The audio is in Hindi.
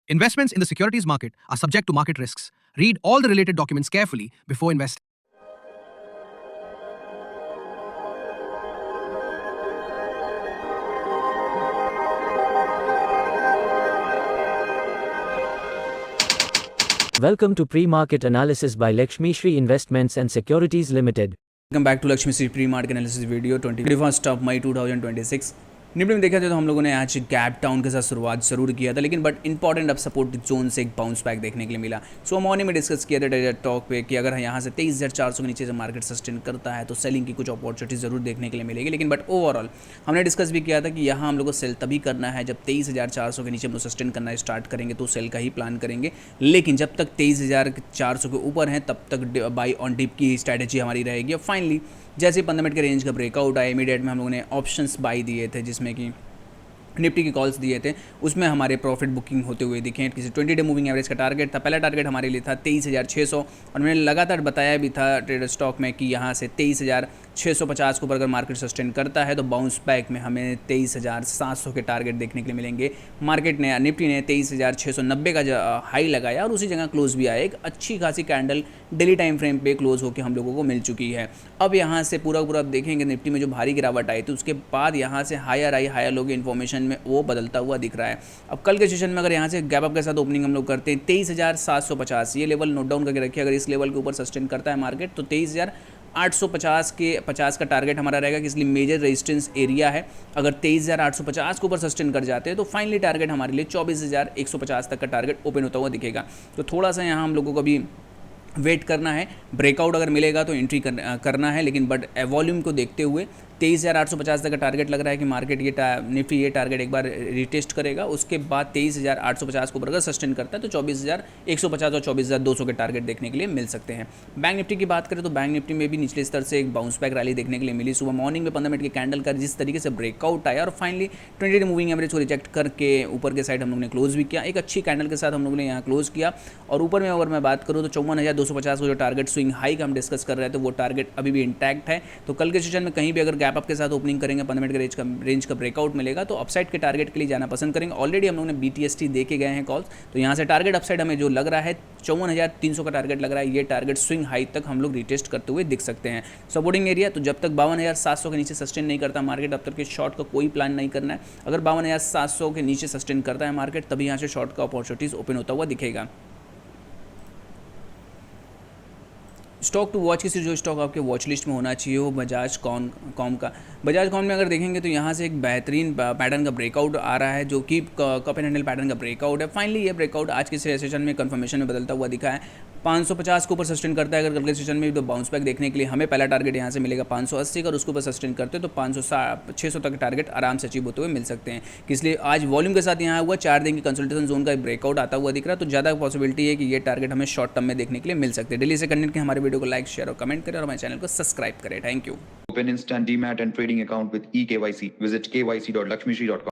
Investments in the securities market are subject to market risks. Read all the related documents carefully before investing. Welcome to Pre-Market Analysis by Lakshmi Shri Investments and Securities Limited. Welcome back to Lakshmi Shri pre market analysis video 21 of May 2026। Nifty में देखा जाए तो हम लोगों ने आज गैप डाउन के साथ शुरुआत जरूर किया था, लेकिन बट इंपॉर्टेंट अब सपोर्ट जोन से एक बाउंस बैक देखने के लिए मिला। सो मॉर्निंग में डिस्कस किया था डेली टॉक पे कि अगर यहाँ से 23,400 के नीचे से मार्केट सस्टेन करता है तो सेलिंग की कुछ अपॉर्चुनिटी जरूर देखने के लिए मिलेगी। लेकिन बट ओवरऑल हमने डिस्कस भी किया था कि यहाँ हम लोग को सेल तभी करना है जब 23,400 के नीचे हम लोग सस्टेन करना स्टार्ट करेंगे तो सेल का ही प्लान करेंगे। लेकिन जब तक 23,400 के ऊपर हैं तब तक बाई ऑन डिप की स्ट्रैटेजी हमारी रहेगी। और फाइनली जैसे 15 मिनट के रेंज का ब्रेकआउट आया, इमीडिएट में हम लोगों ने ऑप्शंस बाई दिए थे जिसमें कि निफ्टी के कॉल्स दिए थे, उसमें हमारे प्रॉफिट बुकिंग होते हुए दिखे। किसी 20 डे मूविंग एवरेज का टारगेट था, पहला टारगेट हमारे लिए था 23,600 और मैंने लगातार बताया भी था ट्रेडर स्टॉक में कि यहाँ से 23,650 के ऊपर अगर मार्केट सस्टेन करता है तो बाउंस बैक में हमें 23,700 के टारगेट देखने के लिए मिलेंगे। मार्केट ने निफ्टी ने 23,690 का हाई लगाया और उसी जगह क्लोज भी आया। एक अच्छी खासी कैंडल डेली टाइम फ्रेम पे क्लोज होकर हम लोगों को मिल चुकी है। अब यहाँ से पूरा देखेंगे निफ्टी में जो भारी गिरावट आई थी उसके बाद यहाँ से हायर लोग इन्फॉर्मेशन में वो बदलता हुआ दिख रहा है। अब कल के सेशन में अगर यहाँ से गैप अप के साथ ओपनिंग हम लोग करते हैं 23,750, ये लेवल नोट डाउन करके रखिए। अगर इस लेवल के ऊपर सस्टेन करता है मार्केट तो 23,850 के 50 का टारगेट हमारा रहेगा, इसलिए मेजर रेजिस्टेंस एरिया है। अगर 23,850 के ऊपर सस्टेन कर जाते हैं तो फाइनली टारगेट हमारे लिए 24,150 तक का टारगेट ओपन होता हुआ दिखेगा। तो थोड़ा सा यहाँ हम लोगों को भी वेट करना है। ब्रेकआउट अगर मिलेगा तो एंट्री करना है, लेकिन बट वॉल्यूम को देखते हुए 23,850 तक का टारगेट लग रहा है कि मार्केट निफ्टी ये टारगेट एक बार रिटेस्ट करेगा। उसके बाद 23,850 को अगर सस्टेन करता है तो 24,150 और 24,200 के टारगेट देखने के लिए मिल सकते हैं। बैंक निफ्टी की बात करें तो बैंक निफ्टी में भी निचले स्तर से एक बाउंस बैक रैली देखने के लिए मिली। सुबह मॉर्निंग में 15 मिनट के कैंडल का जिस तरीके से ब्रेकआउट आया और फाइनली 20 डे मूविंग एवरेज को रिजेक्ट करके ऊपर के साइड हम लोग ने क्लोज भी किया। एक अच्छी कैंडल के साथ हम लोगों ने यहाँ क्लोज किया। और ऊपर में अगर मैं बात करूँ तो 54,250 को जो टारगेट स्विंग हाई का हम डिस्कस कर रहे थे वो टारगेट अभी भी इंटैक्ट है। तो कल के सेशन में कहीं भी अगर गैप अप के साथ ओपनिंग 15 मिनट के रेंज का ब्रेकआउट मिलेगा तो अपसाइड के टारगेट के लिए जाना पसंद करेंगे। ऑलरेडी हम लोगों ने BTST देके गए हैं कॉल्स, तो यहाँ से टारगेट अपसाइड हमें जो लग रहा है 54,300 का टारगेट लग रहा है। ये टारगेट स्विंग हाई तक हम लोग रिटेस्ट करते हुए दिख सकते हैं। सपोर्टिंग एरिया तो जब तक 52,700 के नीचे सस्टेन नहीं करता मार्केट अब तक के शॉर्ट का कोई प्लान नहीं करना है। अगर 52,700 के नीचे सस्टेन करता है मार्केट तभी यहाँ से शॉर्ट का अपॉर्चुनिटीज ओपन होता हुआ दिखेगा। स्टॉक टू वॉच की जो स्टॉक आपके वॉच लिस्ट में होना चाहिए वो बजाज कॉम का। बजाज कॉम में अगर देखेंगे तो यहाँ से एक बेहतरीन पैटर्न का ब्रेकआउट आ रहा है जो कि कप एंड हैंडल पैटर्न का ब्रेकआउट है। फाइनली ये ब्रेकआउट आज के सेशन में कंफर्मेशन में बदलता हुआ दिखा है। 550 के ऊपर सस्टेन करता है अगर कल के सेशन में तो बाउंस बैक देखने के लिए हमें पहला टारगेट यहाँ से मिलेगा 580 का, और उसके ऊपर सस्टेन करते हैं तो 600 तक टारगेट आराम से अचीव होते हुए मिल सकते हैं। इसलिए आज वॉल्यूम के साथ यहाँ हुआ 4 दिन की कंसल्टेशन जोन का ब्रेकआउट आता हुआ दिख रहा है, तो ज़्यादा पॉसिबिलिटी है कि ये टारगेट हमें शॉर्ट टर्म में देखने के लिए मिल सकते हैं। डेली से कंटेंट के हमारे वीडियो को लाइक शेयर और कमेंट करें और हमारे चैनल को सब्सक्राइब करें। Thank you. Open instant demat and trading account with eKYC. Visit kyc.lakshmishri.com.